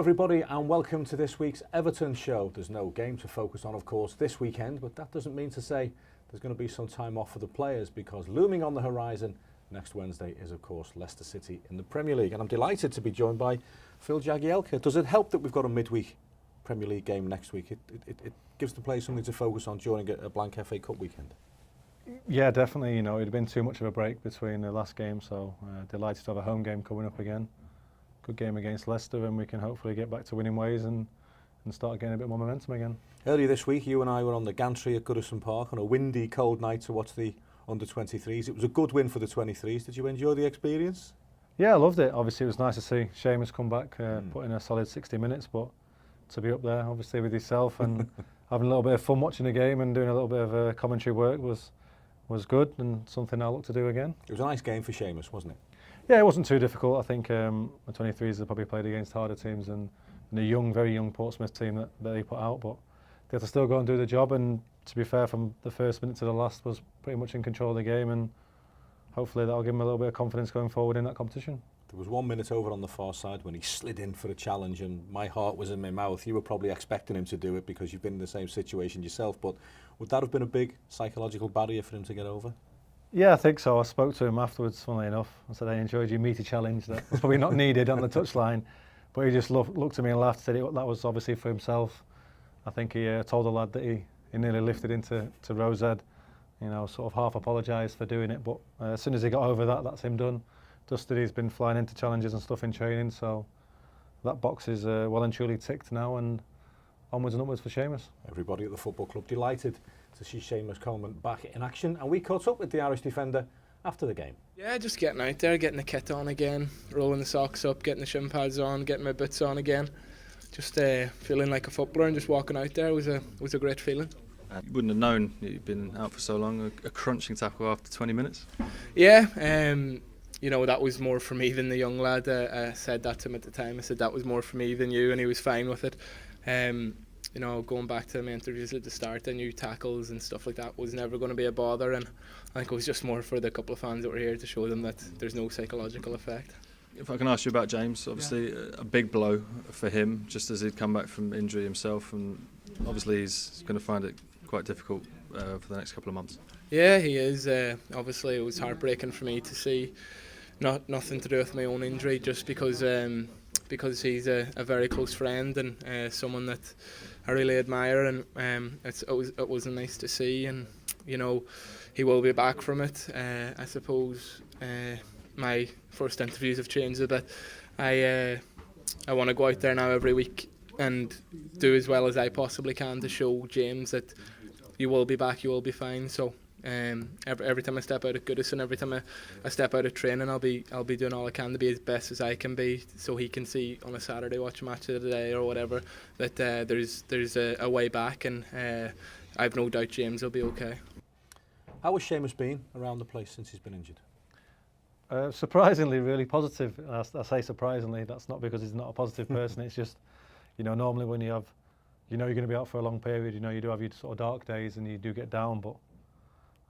everybody, and welcome to this week's Everton show. There's no game to focus on, of course, this weekend, but that doesn't mean to say there's going to be some time off for the players, because looming on the horizon next Wednesday is, of course, Leicester City in the Premier League. And I'm delighted to be joined by Phil Jagielka. Does it help that we've got a midweek Premier League game next week? It gives the players something to focus on during a blank FA Cup weekend. Yeah, definitely. You know, it had been too much of a break between the last game, so delighted to have a home game coming up again. Good game against Leicester, and we can hopefully get back to winning ways and start getting a bit more momentum again. Earlier this week, you and I were on the gantry at Goodison Park on a windy, cold night to watch the under-23s. It was a good win for the 23s. Did you enjoy the experience? Yeah, I loved it. Obviously, it was nice to see Seamus come back, put in a solid 60 minutes, but to be up there, obviously, with yourself and having a little bit of fun watching the game and doing a little bit of commentary work was good, and something I'll look to do again. It was a nice game for Seamus, wasn't it? Yeah, it wasn't too difficult. I think the 23s have probably played against harder teams than the young, very young Portsmouth team that they put out, but they had to still go and do the job, and to be fair, from the first minute to the last was pretty much in control of the game, and hopefully that'll give him a little bit of confidence going forward in that competition. There was 1 minute over on the far side when he slid in for a challenge, and my heart was in my mouth. You were probably expecting him to do it because you've been in the same situation yourself, but would that have been a big psychological barrier for him to get over? Yeah, I think so. I spoke to him afterwards, funnily enough. I said I enjoyed your meaty challenge. That was probably not needed on the touchline, but he just looked at me and laughed, said that was obviously for himself. I think he told the lad that he nearly lifted into Rosed, you know, sort of half apologised for doing it, but as soon as he got over that, that's him done. Dusty, he's been flying into challenges and stuff in training, so that box is well and truly ticked now, and onwards and upwards for Seamus. Everybody at the football club delighted to see Seamus Coleman back in action, and we caught up with the Irish defender after the game. Yeah, just getting out there, getting the kit on again, rolling the socks up, getting the shin pads on, getting my boots on again. Just feeling like a footballer and just walking out there was a great feeling. You wouldn't have known you'd been out for so long. A crunching tackle after 20 minutes. Yeah, you know, that was more for me than the young lad. I said that to him at the time. I said that was more for me than you, and he was fine with it. You know, going back to my interviews at the start, I knew tackles and stuff like that was never going to be a bother, and I think it was just more for the couple of fans that were here to show them that there's no psychological effect. If I can ask you about James, obviously a big blow for him, just as he'd come back from injury himself, and obviously he's going to find it quite difficult for the next couple of months. Yeah, he is. Obviously, it was heartbreaking for me to see. Nothing to do with my own injury, just because he's a very close friend and someone that I really admire, and it was nice to see, and you know, he will be back from it. I suppose my first interviews have changed a bit. I want to go out there now every week and do as well as I possibly can to show James that you will be back, you will be fine. So every time I step out at Goodison, every time I step out at training, I'll be doing all I can to be as best as I can be, so he can see on a Saturday, watch a match of the day or whatever, that there's a way back, and I've no doubt James will be okay. How has Seamus been around the place since he's been injured? Surprisingly, really positive. I say surprisingly, that's not because he's not a positive person. It's just, you know, normally when you know you're going to be out for a long period, you know, you do have your sort of dark days and you do get down, but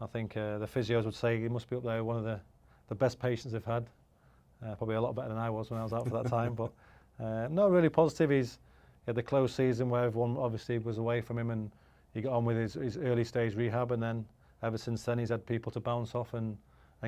I think the physios would say he must be up there, one of the best patients they've had. Probably a lot better than I was when I was out for that time, but no, really positive. He had the close season where everyone obviously was away from him, and he got on with his early stage rehab, and then ever since then he's had people to bounce off and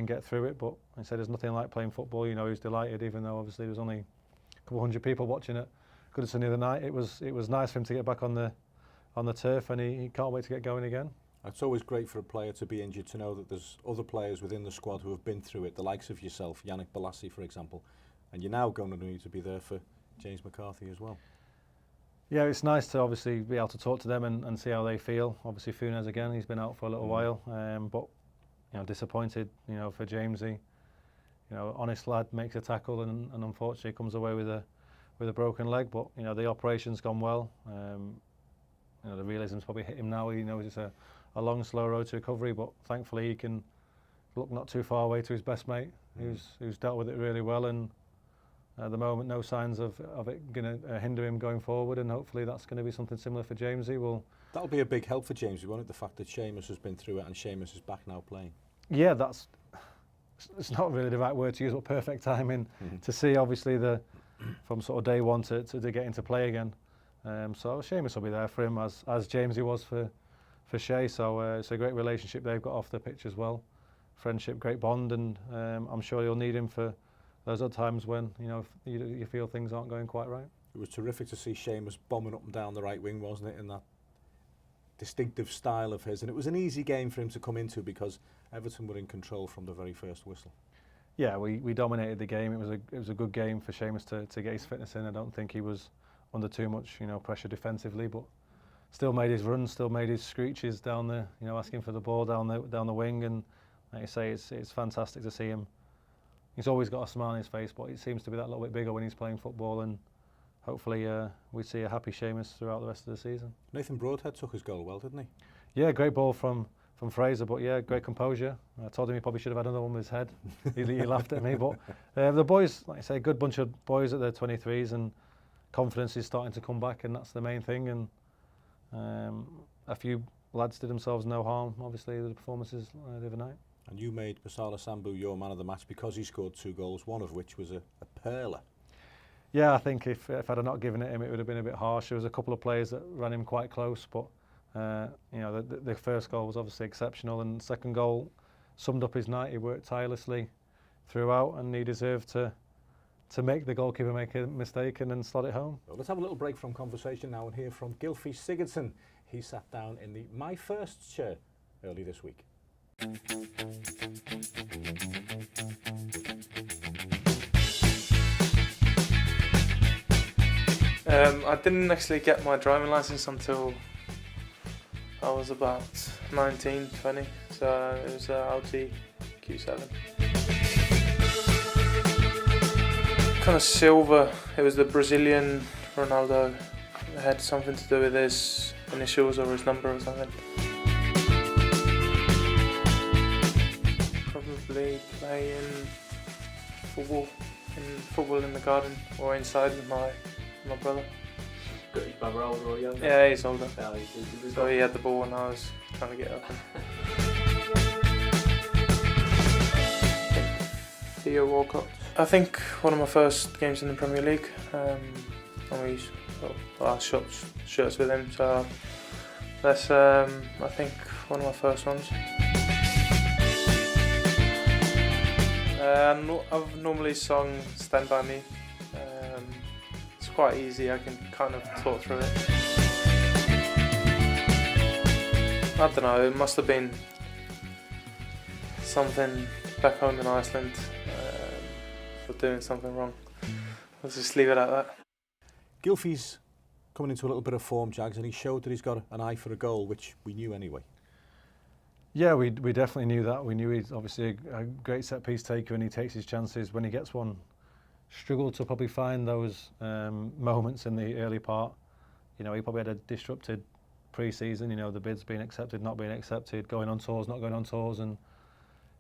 get through it. But he said there's nothing like playing football. You know, he was delighted, even though obviously there was only a couple hundred people watching it. Goodison the other night. It was nice for him to get back on the turf, and he can't wait to get going again. It's always great for a player to be injured, to know that there's other players within the squad who have been through it, the likes of yourself, Yannick Bolasie, for example, and you're now going to need to be there for James McCarthy as well. Yeah, it's nice to obviously be able to talk to them and see how they feel. Obviously, Funes again, he's been out for a little while, but you know, disappointed, you know, for Jamesy. You know, honest lad, makes a tackle and unfortunately comes away with a broken leg. But you know, the operation's gone well. You know, the realism's probably hit him now. He knows it's a long, slow road to recovery, but thankfully he can look not too far away to his best mate, who's dealt with it really well, and at the moment no signs of it going to hinder him going forward, and hopefully that's going to be something similar for Jamesy. That'll be a big help for Jamesy, won't it? The fact that Seamus has been through it and Seamus is back now playing. Yeah, it's not really the right word to use, but perfect timing to see obviously the from sort of day one to get into play again. So Seamus will be there for him as Jamesy was for Shea. So it's a great relationship they've got off the pitch as well. Friendship, great bond, and I'm sure you'll need him for those other times when you feel things aren't going quite right. It was terrific to see Seamus bombing up and down the right wing, wasn't it, in that distinctive style of his, and it was an easy game for him to come into because Everton were in control from the very first whistle. Yeah, we dominated the game. It was a good game for Seamus to get his fitness in. I don't think he was under too much pressure defensively, but still made his runs, still made his screeches down the asking for the ball down the wing, and like you say, it's fantastic to see him. He's always got a smile on his face, but it seems to be that little bit bigger when he's playing football, and hopefully we see a happy Seamus throughout the rest of the season. Nathan Broadhead took his goal well, didn't he? Yeah, great ball from Fraser, but yeah, great composure. I told him he probably should have had another one with his head. he laughed at me, but the boys, like I say, good bunch of boys at their 23s, and confidence is starting to come back, and that's the main thing. And a few lads did themselves no harm, obviously, the performances the other night. And you made Basala Sambu your man of the match because he scored 2 goals, one of which was a perler. Yeah, I think if I'd have not given it him, it would have been a bit harsh. There was a couple of players that ran him quite close, but the first goal was obviously exceptional, and the second goal summed up his night. He worked tirelessly throughout, and he deserved to make the goalkeeper make a mistake and then slot it home. Well, let's have a little break from conversation now and hear from Gylfi Sigurdsson. He sat down in the My First chair early this week. I didn't actually get my driving license until I was about 19, 20, so it was Audi Q7. Kind of silver, it was the Brazilian Ronaldo. It had something to do with his initials or his number or something. Probably playing football in the garden or inside with my brother. Got his brother older or younger? Yeah, he's older. Oh, So he had the ball and I was trying to get up. Theo Walcott. I think one of my first games in the Premier League. And I shot shirts with him, so that's I think one of my first ones. I've normally sung Stand By Me. It's quite easy, I can kind of talk through it. I don't know, it must have been something back home in Iceland for doing something wrong. Let's just leave it at that. Gylfi's coming into a little bit of form, Jags, and he showed that he's got an eye for a goal, which we knew anyway. Yeah, we definitely knew that. We knew he's obviously a great set-piece taker, and he takes his chances when he gets one. Struggled to probably find those moments in the early part. He probably had a disrupted pre-season, the bids being accepted, not being accepted, going on tours, not going on tours, and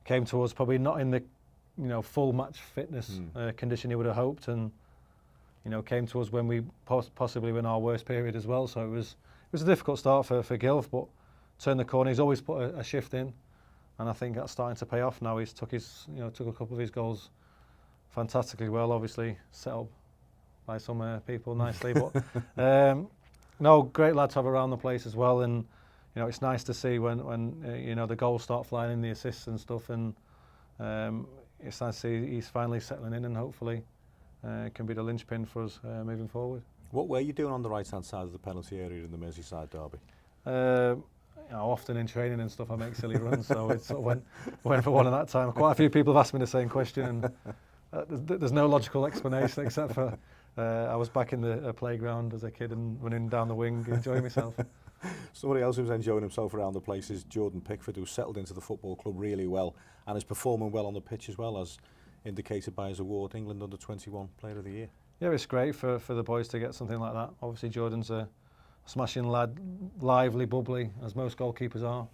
came to us probably not in the full match fitness condition he would have hoped, and came to us when we possibly were in our worst period as well. So it was a difficult start for Gylf, but turned the corner. He's always put a shift in, and I think that's starting to pay off now. He's took a couple of his goals fantastically well, obviously set up by some people nicely, but no, great lad to have around the place as well. And it's nice to see when the goals start flying in, the assists and stuff, and it's nice to see he's finally settling in, and hopefully can be the linchpin for us moving forward. What were you doing on the right-hand side of the penalty area in the Merseyside derby? Often in training and stuff I make silly runs, so it sort of went for one at that time. Quite a few people have asked me the same question, and there's no logical explanation except for I was back in the playground as a kid and running down the wing, enjoying myself. Somebody else who's enjoying himself around the place is Jordan Pickford, who's settled into the football club really well and is performing well on the pitch as well, as indicated by his award, England Under-21 Player of the Year. Yeah, it's great for the boys to get something like that. Obviously Jordan's a smashing lad, lively, bubbly, as most goalkeepers are,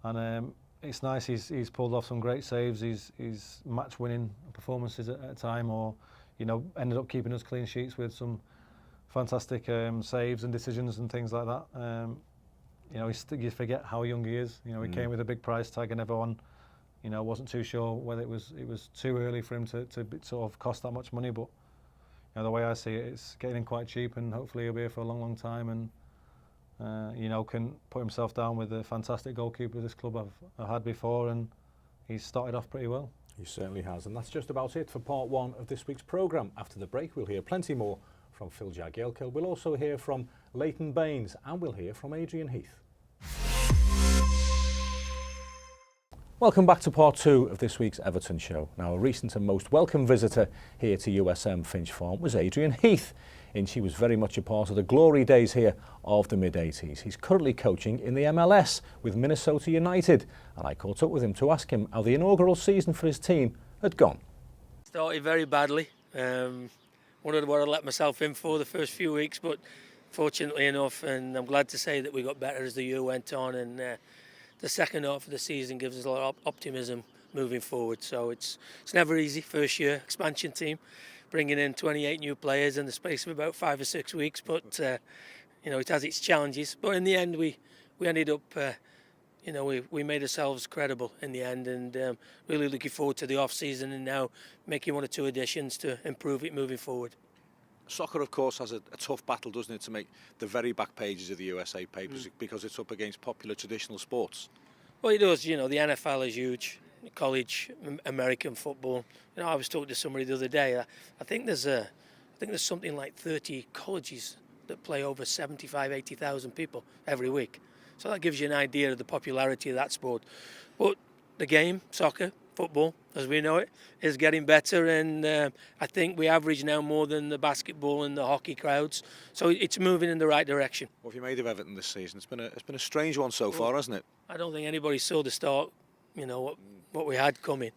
and it's nice he's pulled off some great saves. He's match-winning performances at a time, or ended up keeping us clean sheets with some fantastic saves and decisions and things like that. You forget how young he is. He came with a big price tag, and everyone wasn't too sure whether it was too early for him to sort of cost that much money, but know, the way I see it, it's getting in quite cheap, and hopefully he'll be here for a long, long time, and you know, can put himself down with the fantastic goalkeeper this club I've had before, and he's started off pretty well. He certainly has, and that's just about it for part one of this week's programme. After the break, we'll hear plenty more from Phil Jagielka. We'll also hear from Leighton Baines, and we'll hear from Adrian Heath. Welcome back to part two of this week's Everton show. Now, a recent and most welcome visitor here to USM Finch Farm was Adrian Heath, and she was very much a part of the glory days here of the mid-80s. He's currently coaching in the MLS with Minnesota United, and I caught up with him to ask him how the inaugural season for his team had gone. Started very badly. Wondered what I'd let myself in for the first few weeks, but fortunately enough, and I'm glad to say that we got better as the year went on, and the second half of the season gives us a lot of optimism moving forward. So it's never easy. First year expansion team, bringing in 28 new players in the space of about 5 or 6 weeks, but you know, it has its challenges. But in the end, we ended up, you know, we made ourselves credible in the end, and really looking forward to the off season and now making 1 or 2 additions to improve it moving forward. Soccer, of course, has a tough battle, doesn't it, to make the very back pages of the USA papers because it's up against popular traditional sports. Well, it does. You know, the NFL is huge. College American football. You know, I was talking to somebody the other day. I think there's something like 30 colleges that play over 80,000 people every week. So that gives you an idea of the popularity of that sport. But the game, soccer, football, as we know it, is getting better, and I think we average now more than the basketball and the hockey crowds. So it's moving in the right direction. What have you made of Everton this season? It's been a strange one so far, hasn't it? I don't think anybody saw the start, you know, what we had coming.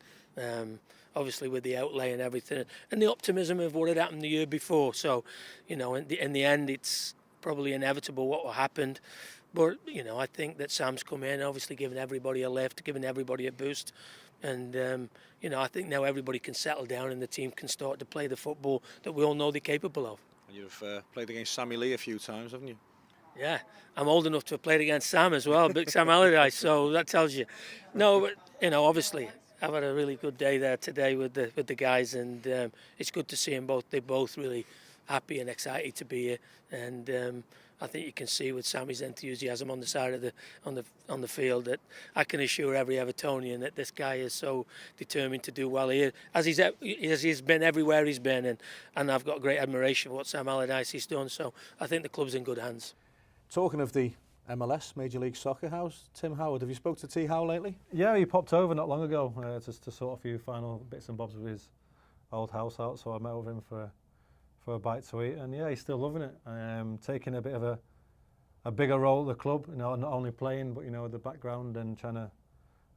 Obviously with the outlay and everything, and the optimism of what had happened the year before. So, you know, in the end, it's probably inevitable what happened. But, you know, I think that Sam's come in, obviously giving everybody a lift, giving everybody a boost. And, you know, I think now everybody can settle down and the team can start to play the football that we all know they're capable of. And you've played against Sammy Lee a few times, haven't you? Yeah, I'm old enough to have played against Sam as well, big Sam Allardyce, so that tells you. No, but, you know, obviously, I've had a really good day there today with the guys, and it's good to see them both. They're both really happy and excited to be here, and I think you can see with Sammy's enthusiasm on the side of on the field that I can assure every Evertonian that this guy is so determined to do well here, as he's been everywhere he's been, and I've got great admiration for what Sam Allardyce has done. So I think the club's in good hands. Talking of the MLS, Major League Soccer, how's Tim Howard? Have you spoke to T. Howe lately? Yeah, he popped over not long ago just to sort a few final bits and bobs with his old house out, so I met with him for a bite to eat, and yeah, he's still loving it. Taking a bit of a bigger role at the club, you know, not only playing, but, you know, the background and trying to,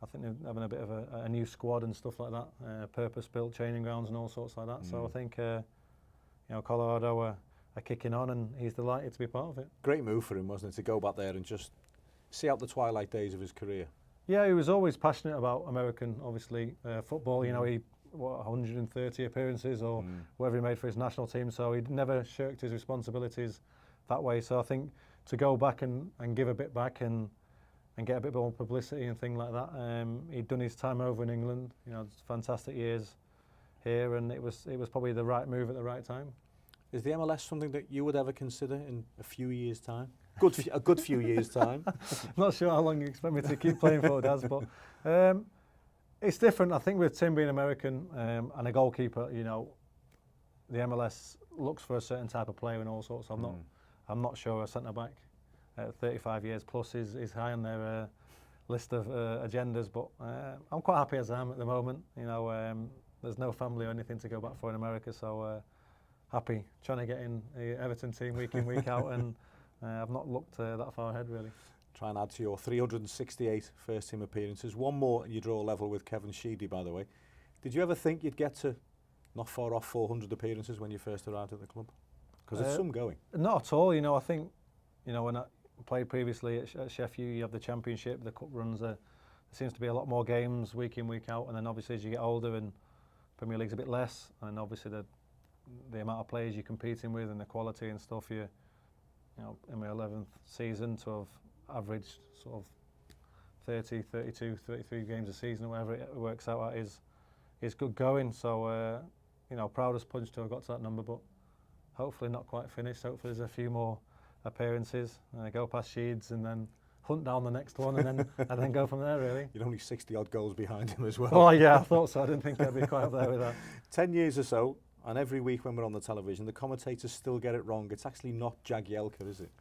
I think they're having a bit of a new squad and stuff like that, purpose-built training grounds and all sorts like that. So I think, you know, Colorado are kicking on, and he's delighted to be part of it. Great move for him, wasn't it, to go back there and just see out the twilight days of his career? Yeah, he was always passionate about American, obviously, football. You know, he 130 appearances or whatever he made for his national team, so he never shirked his responsibilities that way. So I think to go back and give a bit back and get a bit more publicity and things like that, he'd done his time over in England, you know, fantastic years here, and it was probably the right move at the right time. Is the MLS something that you would ever consider in a few years' time? A good few years' time? Not sure how long you expect me to keep playing for, Daz, but it's different. I think with Tim being American and a goalkeeper, you know, the MLS looks for a certain type of player and all sorts. I'm not sure a centre back at 35 years plus is high on their list of agendas, but I'm quite happy as I am at the moment. You know, there's no family or anything to go back for in America, so happy trying to get in the Everton team week in, week out, and I've not looked that far ahead really. Try and add to your 368 first team appearances. One more and you draw level with Kevin Sheedy, by the way. Did you ever think you'd get to not far off 400 appearances when you first arrived at the club? Because it's some going. Not at all. You know, I think, you know, when I played previously at Sheffield, you have the Championship, the cup runs. There seems to be a lot more games week in, week out, and then obviously as you get older and Premier League's a bit less, and obviously the amount of players you're competing with and the quality and stuff, you know, in my 11th season to have averaged sort of 30, 32, 33 games a season or whatever it works out at is good going. So, you know, proud as punch to have got to that number, but hopefully not quite finished. Hopefully there's a few more appearances, go past Sheeds and then hunt down the next one and then go from there, really. You're only 60 odd goals behind him as well. Oh yeah, I thought so. I didn't think I'd be quite up there with that. 10 years or so, and every week when we're on the television, the commentators still get it wrong. It's actually not Jagielka, is it?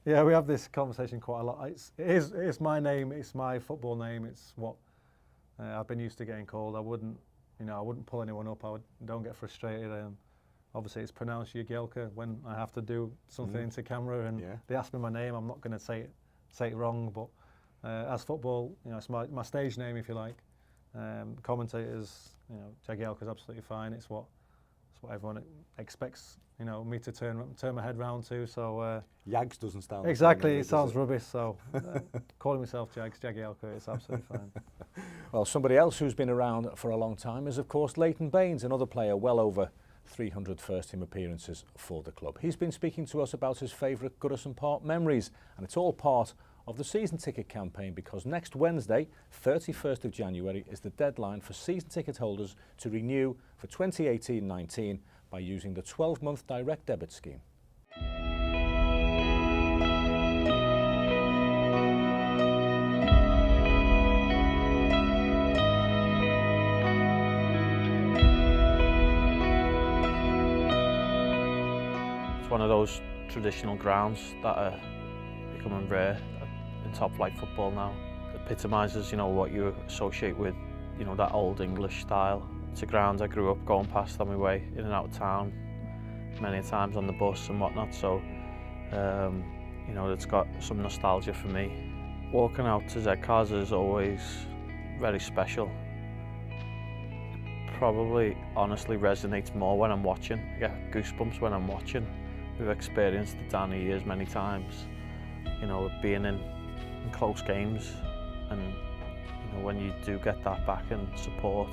Yeah, we have this conversation quite a lot. It's my name, it's my football name, it's what I've been used to getting called. I wouldn't pull anyone up. Don't get frustrated. Obviously, it's pronounced Jagielka when I have to do something into camera, and they ask me my name. I'm not going to say it wrong, but as football, it's my stage name, if you like. Commentators, Jagielka is absolutely fine. It's what everyone expects, me to turn my head round to. So Jags doesn't sound exactly. It sounds rubbish. So calling myself Jagielka is absolutely fine. Well, somebody else who's been around for a long time is, of course, Leighton Baines, another player well over 300 first-team appearances for the club. He's been speaking to us about his favourite Goodison Park memories, and it's all part of the season ticket campaign, because next Wednesday, 31st of January, is the deadline for season ticket holders to renew for 2018-19 by using the 12-month direct debit scheme. It's one of those traditional grounds that are becoming rare in top flight football now. It epitomises, what you associate with, that old English style. It's a ground I grew up going past on my way in and out of town, many times on the bus and whatnot. So, it's got some nostalgia for me. Walking out to Z-Cars is always very special. It probably, honestly, resonates more when I'm watching. I get goosebumps when I'm watching. We've experienced the down years many times, being in close games, and when you do get that back and support,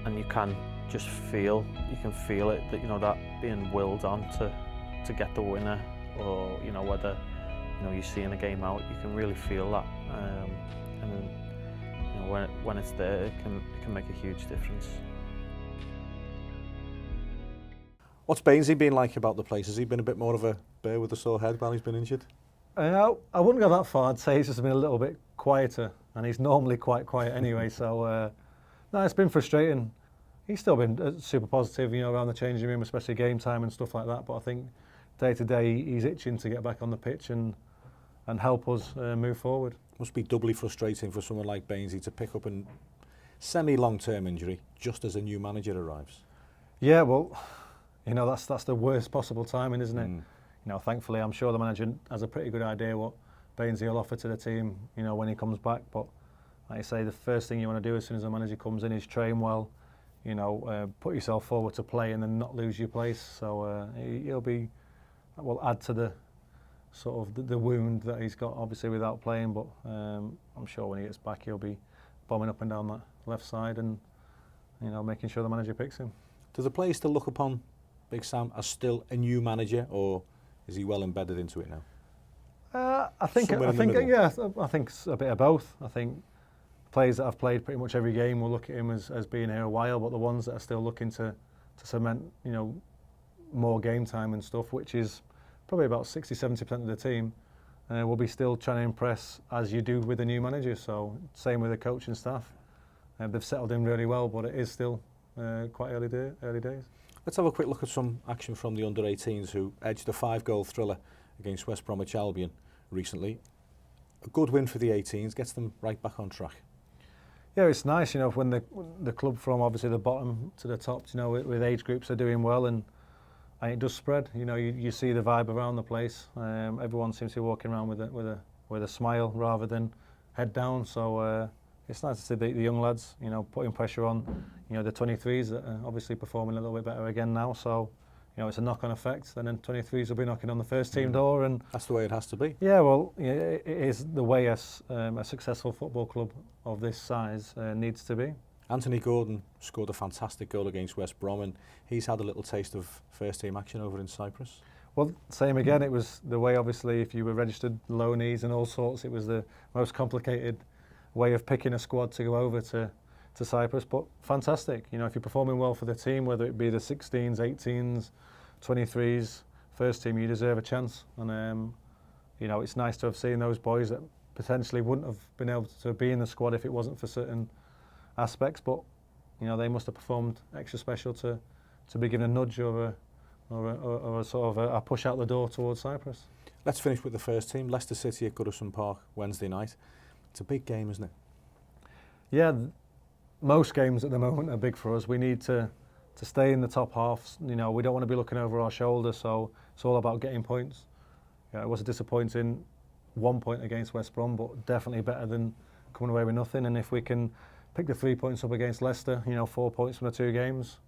and you can just feel it, that that being willed on to get the winner, or whether you're seeing a game out, you can really feel that, and when it's there, it can make a huge difference. What's Bainesy been like about the place? Has he been a bit more of a bear with a sore head while he's been injured? I wouldn't go that far. I'd say he's just been a little bit quieter, and he's normally quite quiet anyway. So, no, it's been frustrating. He's still been super positive, around the changing room, especially game time and stuff like that. But I think day to day, he's itching to get back on the pitch and help us move forward. Must be doubly frustrating for someone like Bainesy to pick up a semi-long-term injury just as a new manager arrives. Yeah, well, that's the worst possible timing, isn't it? Thankfully, I'm sure the manager has a pretty good idea what Bainesy will offer to the team, when he comes back. But like I say, the first thing you want to do as soon as the manager comes in is train well, put yourself forward to play and then not lose your place. So will add to the sort of the wound that he's got, obviously, without playing. But I'm sure when he gets back, he'll be bombing up and down that left side and, making sure the manager picks him. Do the players still look upon Big Sam as still a new manager, or is he well embedded into it now? I think it's a bit of both. I think players that have played pretty much every game will look at him as being here a while, but the ones that are still looking to cement, more game time and stuff, which is probably about 60-70% of the team, will be still trying to impress as you do with the new manager. So same with the coaching staff. They've settled in really well, but it is still quite early days. Let's have a quick look at some action from the under-18s who edged a 5-goal thriller against West Bromwich Albion recently. A good win for the 18s, gets them right back on track. Yeah, it's nice, when the club from obviously the bottom to the top, with age groups are doing well, and it does spread. You see the vibe around the place. Everyone seems to be walking around with a smile rather than head down. So it's nice to see the young lads, putting pressure on, the 23s that are obviously performing a little bit better again now. So, it's a knock-on effect. And then 23s will be knocking on the first team door, and that's the way it has to be. Yeah, well, it is the way a successful football club of this size needs to be. Anthony Gordon scored a fantastic goal against West Brom, and he's had a little taste of first-team action over in Cyprus. Well, same again. It was the way, obviously, if you were registered loanees and all sorts, it was the most complicated way of picking a squad to go over to to Cyprus. But fantastic, you know, if you're performing well for the team, whether it be the 16s, 18s, 23s, first team, you deserve a chance. And you know, it's nice to have seen those boys that potentially wouldn't have been able to be in the squad if it wasn't for certain aspects. But you know, they must have performed extra special to be given a nudge or a sort of a push out the door towards Cyprus. Let's finish with the first team. Leicester City at Goodison Park Wednesday night. It's a big game, isn't it? Yeah, most games at the moment are big for us. We need to stay in the top half. You know, we don't want to be looking over our shoulder, so it's all about getting points. Yeah, it was a disappointing 1 point against West Brom, but definitely better than coming away with nothing. And if we can pick the 3 points up against Leicester, you know, 4 points from the 2 games,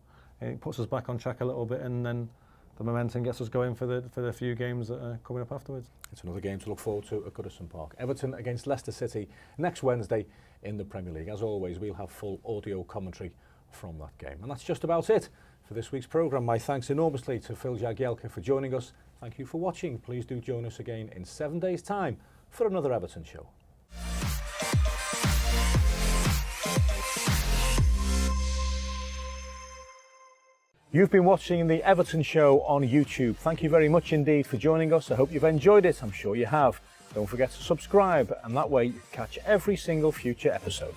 it puts us back on track a little bit, and then the momentum gets us going for the few games that are coming up afterwards. It's another game to look forward to at Goodison Park. Everton against Leicester City next Wednesday in the Premier League. As always, we'll have full audio commentary from that game. And that's just about it for this week's programme. My thanks enormously to Phil Jagielka for joining us. Thank you for watching. Please do join us again in 7 days' time for another Everton show. You've been watching the Everton show on YouTube. Thank you very much indeed for joining us. I hope you've enjoyed it. I'm sure you have. Don't forget to subscribe, and that way you catch every single future episode.